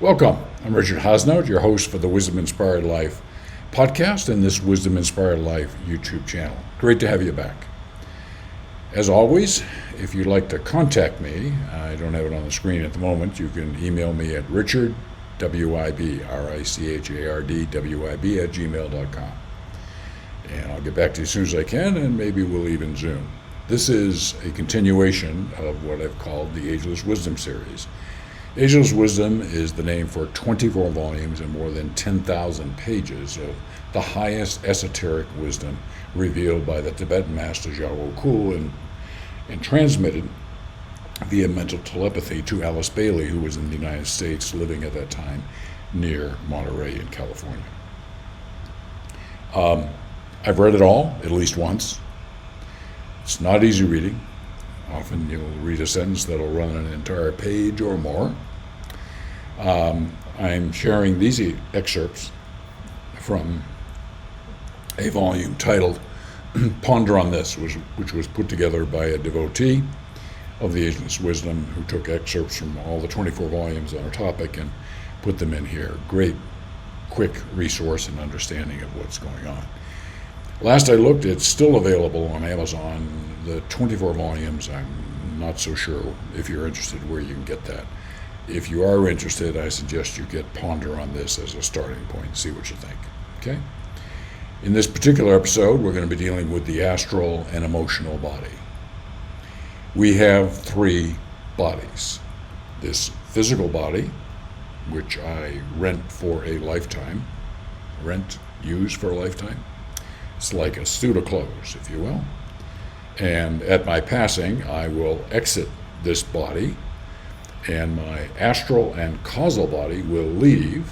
Welcome. I'm Richard Hosnout, your host for the Wisdom Inspired Life podcast and this Wisdom Inspired Life YouTube channel. Great to have you back. As always, if you'd like to contact me, I don't have it on the screen at the moment, you can email me at richard, W-I-B, R-I-C-H-A-R-D, W-I-B at gmail.com. And I'll get back to you as soon as I can, and maybe we'll even Zoom. This is a continuation of what I've called the Ageless Wisdom series. Ageless Wisdom is the name for 24 volumes and more than 10,000 pages of the highest esoteric wisdom revealed by the Tibetan master Djwal Khul and transmitted via mental telepathy to Alice Bailey, who was in the United States, living at that time near Monterey in California. I've read it all at least once. It's not easy reading. Often you'll read a sentence that'll run an entire page or more. I'm sharing these excerpts from a volume titled Ponder on This, which was put together by a devotee of the Ageless Wisdom who took excerpts from all the 24 volumes on a topic and put them in here. Great, quick resource and understanding of what's going on. Last I looked, it's still available on Amazon, the 24 volumes. I'm not so sure if you're interested where you can get that. If you are interested, I suggest you get Ponder on This as a starting point and see what you think. Okay? In this particular episode, we're going to be dealing with the astral and emotional body. We have three bodies. This physical body, which I rent for a lifetime, use for a lifetime. It's like a suit of clothes, if you will. And at my passing, I will exit this body, and my astral and causal body will leave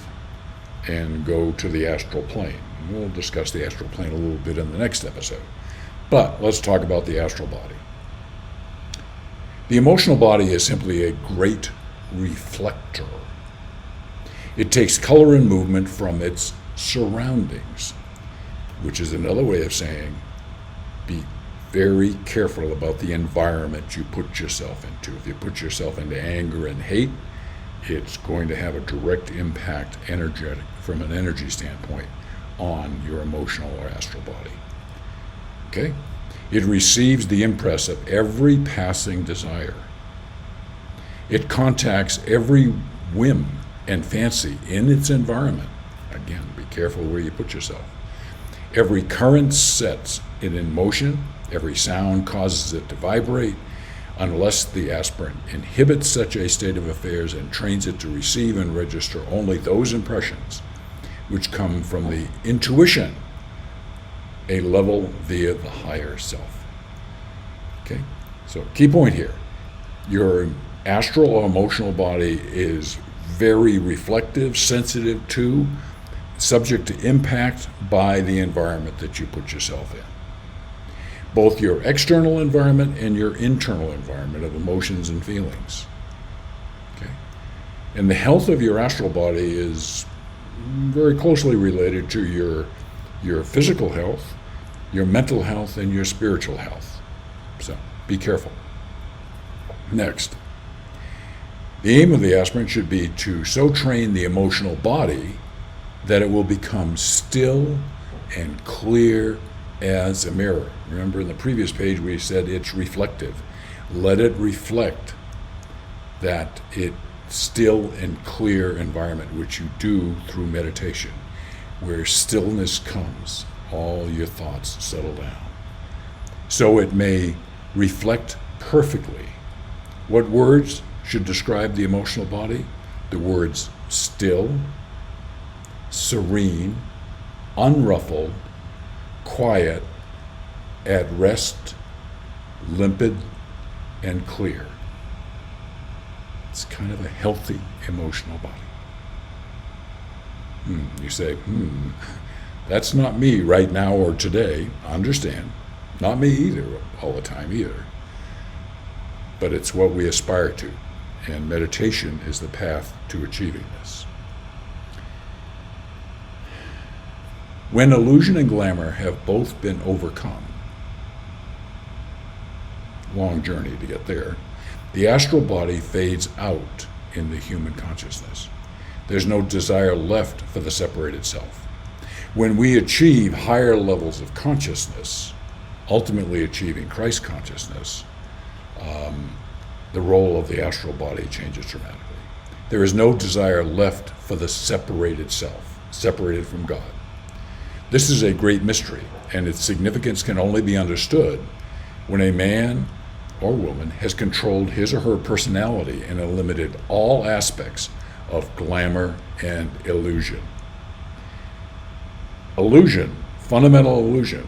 and go to the astral plane. We'll discuss the astral plane a little bit in the next episode. But let's talk about the astral body. The emotional body is simply a great reflector. It takes color and movement from its surroundings, which is another way of saying be very careful about the environment you put yourself into. If you put yourself into anger and hate, it's going to have a direct impact from an energy standpoint on your emotional or astral body. Okay? It receives the impress of every passing desire. It contacts every whim and fancy in its environment. Again, be careful where you put yourself. Every current sets it in motion. Every sound causes it to vibrate, unless the aspirant inhibits such a state of affairs and trains it to receive and register only those impressions which come from the intuition, a level via the higher self. Okay? So, key point here. Your astral or emotional body is very reflective, sensitive to, subject to impact by the environment that you put yourself in. Both your external environment and your internal environment of emotions and feelings. Okay? And the health of your astral body is very closely related to your physical health, your mental health, and your spiritual health. So be careful. Next, the aim of the aspirant should be to so train the emotional body that it will become still and clear as a mirror. Remember in the previous page we said it's reflective. Let it reflect that it still and clear environment, which you do through meditation, where stillness comes, all your thoughts settle down. So it may reflect perfectly. What words should describe the emotional body? The words still, serene, unruffled, quiet, at rest, limpid, and clear. It's kind of a healthy emotional body. You say, that's not me right now or today. I understand. Not me either, all the time either. But it's what we aspire to, and meditation is the path to achieving this. When illusion and glamour have both been overcome, long journey to get there, the astral body fades out in the human consciousness. There's no desire left for the separated self. When we achieve higher levels of consciousness, ultimately achieving Christ consciousness, the role of the astral body changes dramatically. There is no desire left for the separated self, separated from God. This is a great mystery, and its significance can only be understood when a man or woman has controlled his or her personality and eliminated all aspects of glamour and illusion. Illusion, fundamental illusion.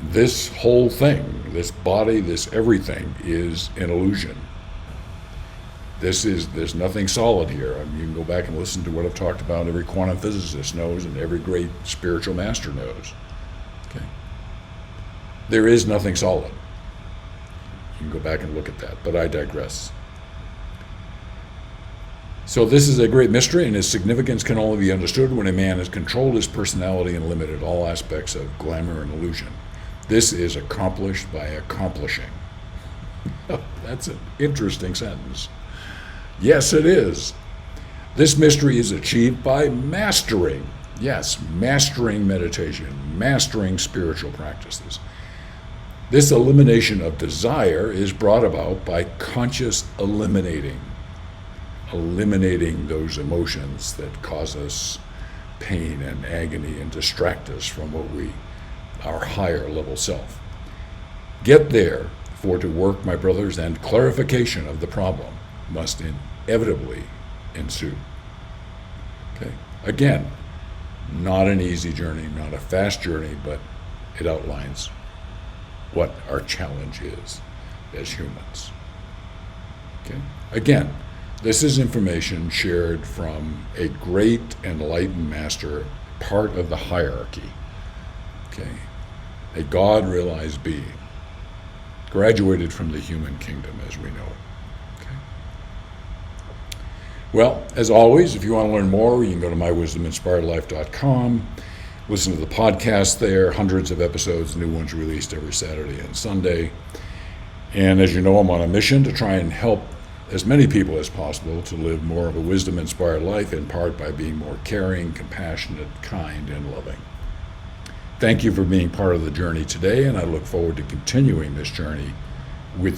This whole thing, this body, this everything is an illusion. There's nothing solid here. I mean, you can go back and listen to what I've talked about. Every quantum physicist knows, and every great spiritual master knows. Okay, there is nothing solid. You can go back and look at that, but I digress. So this is a great mystery, and its significance can only be understood when a man has controlled his personality and limited all aspects of glamour and illusion. This is accomplished by accomplishing. That's an interesting sentence. Yes, it is. This mystery is achieved by mastering. Yes, mastering meditation, mastering spiritual practices. This elimination of desire is brought about by conscious eliminating those emotions that cause us pain and agony and distract us from our higher level self. Get there, for to work, my brothers, and clarification of the problem must inevitably ensue. Okay? Again, not an easy journey, not a fast journey, but it outlines what our challenge is as humans. Okay? Again, this is information shared from a great enlightened master, part of the hierarchy. Okay? A God-realized being, graduated from the human kingdom as we know it. Okay? Well, as always, if you want to learn more, you can go to mywisdominspiredlife.com, listen to the podcast there, hundreds of episodes, new ones released every Saturday and Sunday. And as you know, I'm on a mission to try and help as many people as possible to live more of a wisdom-inspired life, in part by being more caring, compassionate, kind, and loving. Thank you for being part of the journey today, and I look forward to continuing this journey with you.